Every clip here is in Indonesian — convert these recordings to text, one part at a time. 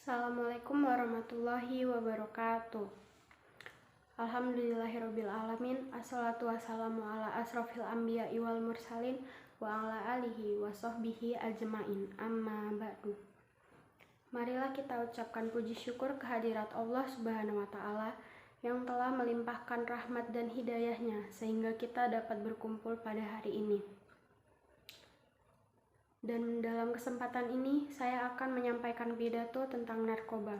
Assalamualaikum warahmatullahi wabarakatuh. Alhamdulillahirrabbilalamin. Assalatu wassalamu ala asrofil anbiya'i wal mursalin wa ala alihi wa sahbihi ajma'in. Amma ba'du. Marilah kita ucapkan puji syukur kehadirat Allah Subhanahu wa Ta'ala yang telah melimpahkan rahmat dan hidayahnya sehingga kita dapat berkumpul pada hari ini. Dan dalam kesempatan ini saya akan menyampaikan pidato tentang narkoba.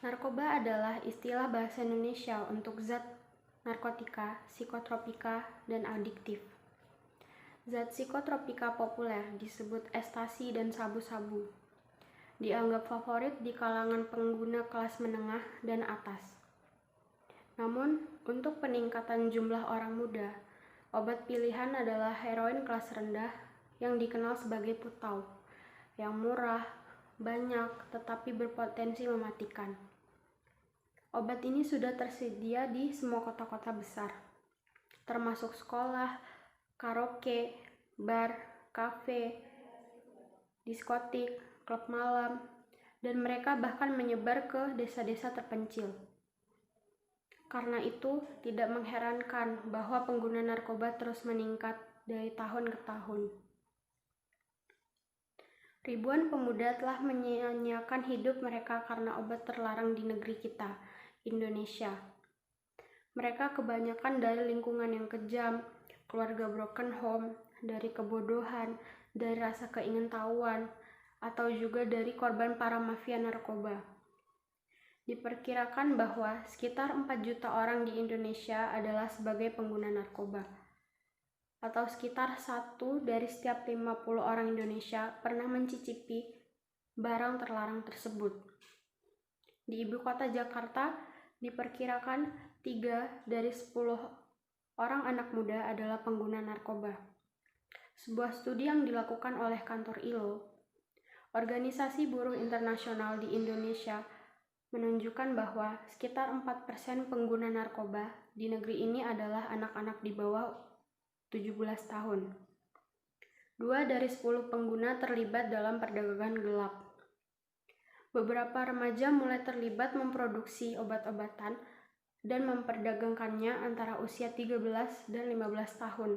Narkoba adalah istilah bahasa Indonesia untuk zat narkotika, psikotropika, dan adiktif. Zat psikotropika populer disebut ekstasi dan sabu-sabu. Dianggap favorit di kalangan pengguna kelas menengah dan atas. Namun, untuk peningkatan jumlah orang muda, obat pilihan adalah heroin kelas rendah yang dikenal sebagai putau, yang murah, banyak, tetapi berpotensi mematikan. Obat ini sudah tersedia di semua kota-kota besar, termasuk sekolah, karaoke, bar, kafe, diskotik, klub malam, dan mereka bahkan menyebar ke desa-desa terpencil. Karena itu, tidak mengherankan bahwa pengguna narkoba terus meningkat dari tahun ke tahun. Ribuan pemuda telah menyia-nyiakan hidup mereka karena obat terlarang di negeri kita, Indonesia. Mereka kebanyakan dari lingkungan yang kejam, keluarga broken home, dari kebodohan, dari rasa keingintahuan, atau juga dari korban para mafia narkoba. Diperkirakan bahwa sekitar 4 juta orang di Indonesia adalah sebagai pengguna narkoba, atau sekitar 1 dari setiap 50 orang Indonesia pernah mencicipi barang terlarang tersebut. Di ibu kota Jakarta, diperkirakan 3 dari 10 orang anak muda adalah pengguna narkoba. Sebuah studi yang dilakukan oleh kantor ILO, Organisasi Buruh Internasional di Indonesia, menunjukkan bahwa sekitar 4% pengguna narkoba di negeri ini adalah anak-anak di bawah 17 tahun. 2 dari 10 pengguna terlibat dalam perdagangan gelap. Beberapa remaja mulai terlibat memproduksi obat-obatan dan memperdagangkannya antara usia 13 dan 15 tahun.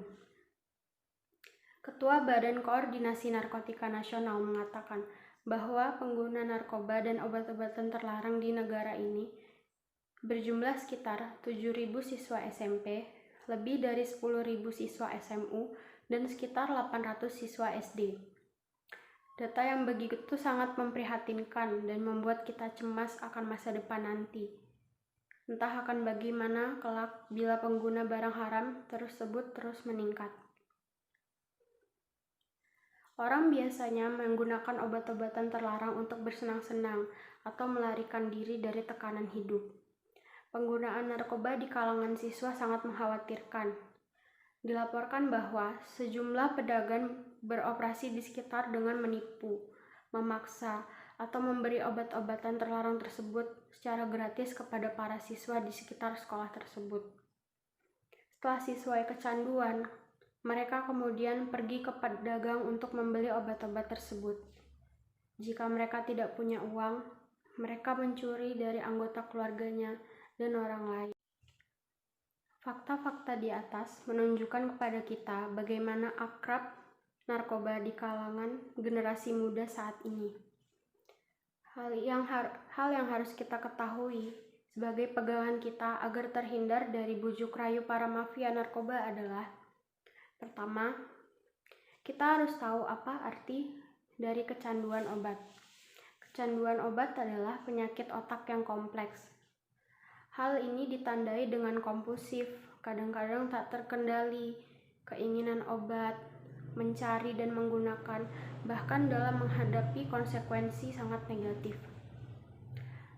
Ketua Badan Koordinasi Narkotika Nasional mengatakan bahwa pengguna narkoba dan obat-obatan terlarang di negara ini berjumlah sekitar 7.000 siswa SMP, lebih dari 10.000 siswa SMU, dan sekitar 800 siswa SD. Data yang begitu sangat memprihatinkan dan membuat kita cemas akan masa depan nanti. Entah akan bagaimana kelak bila pengguna barang haram tersebut terus meningkat. Orang biasanya menggunakan obat-obatan terlarang untuk bersenang-senang atau melarikan diri dari tekanan hidup. Penggunaan narkoba di kalangan siswa sangat mengkhawatirkan. Dilaporkan bahwa sejumlah pedagang beroperasi di sekitar dengan menipu, memaksa, atau memberi obat-obatan terlarang tersebut secara gratis kepada para siswa di sekitar sekolah tersebut. Setelah siswa kecanduan, mereka kemudian pergi ke pedagang untuk membeli obat-obat tersebut. Jika mereka tidak punya uang, mereka mencuri dari anggota keluarganya dan orang lain. Fakta-fakta di atas menunjukkan kepada kita bagaimana akrab narkoba di kalangan generasi muda saat ini. Hal yang harus kita ketahui sebagai pegangan kita agar terhindar dari bujuk rayu para mafia narkoba adalah: pertama, kita harus tahu apa arti dari kecanduan obat. Kecanduan obat adalah penyakit otak yang kompleks. Hal ini ditandai dengan kompulsif, kadang-kadang tak terkendali, keinginan obat, mencari dan menggunakan, bahkan dalam menghadapi konsekuensi sangat negatif.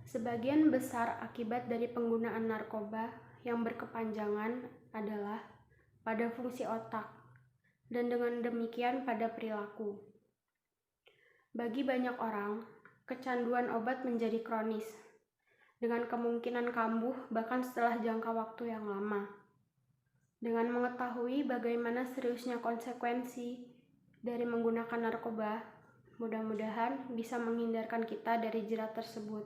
Sebagian besar akibat dari penggunaan narkoba yang berkepanjangan adalah pada fungsi otak, dan dengan demikian pada perilaku. Bagi banyak orang, kecanduan obat menjadi kronis, dengan kemungkinan kambuh bahkan setelah jangka waktu yang lama. Dengan mengetahui bagaimana seriusnya konsekuensi dari menggunakan narkoba, Mudah-mudahan bisa menghindarkan kita dari jerat tersebut.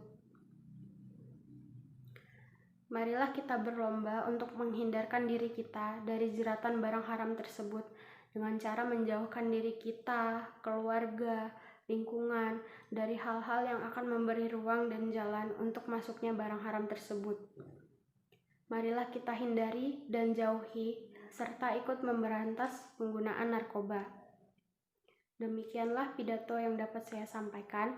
Marilah kita berlomba untuk menghindarkan diri kita dari jeratan barang haram tersebut dengan cara menjauhkan diri kita, keluarga, lingkungan dari hal-hal yang akan memberi ruang dan jalan untuk masuknya barang haram tersebut. Marilah kita hindari dan jauhi serta ikut memberantas penggunaan narkoba. Demikianlah pidato yang dapat saya sampaikan.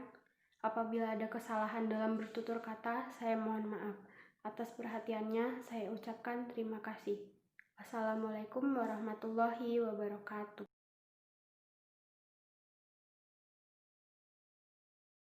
Apabila ada kesalahan dalam bertutur kata, saya mohon maaf. Atas perhatiannya, saya ucapkan terima kasih. Wassalamualaikum warahmatullahi wabarakatuh.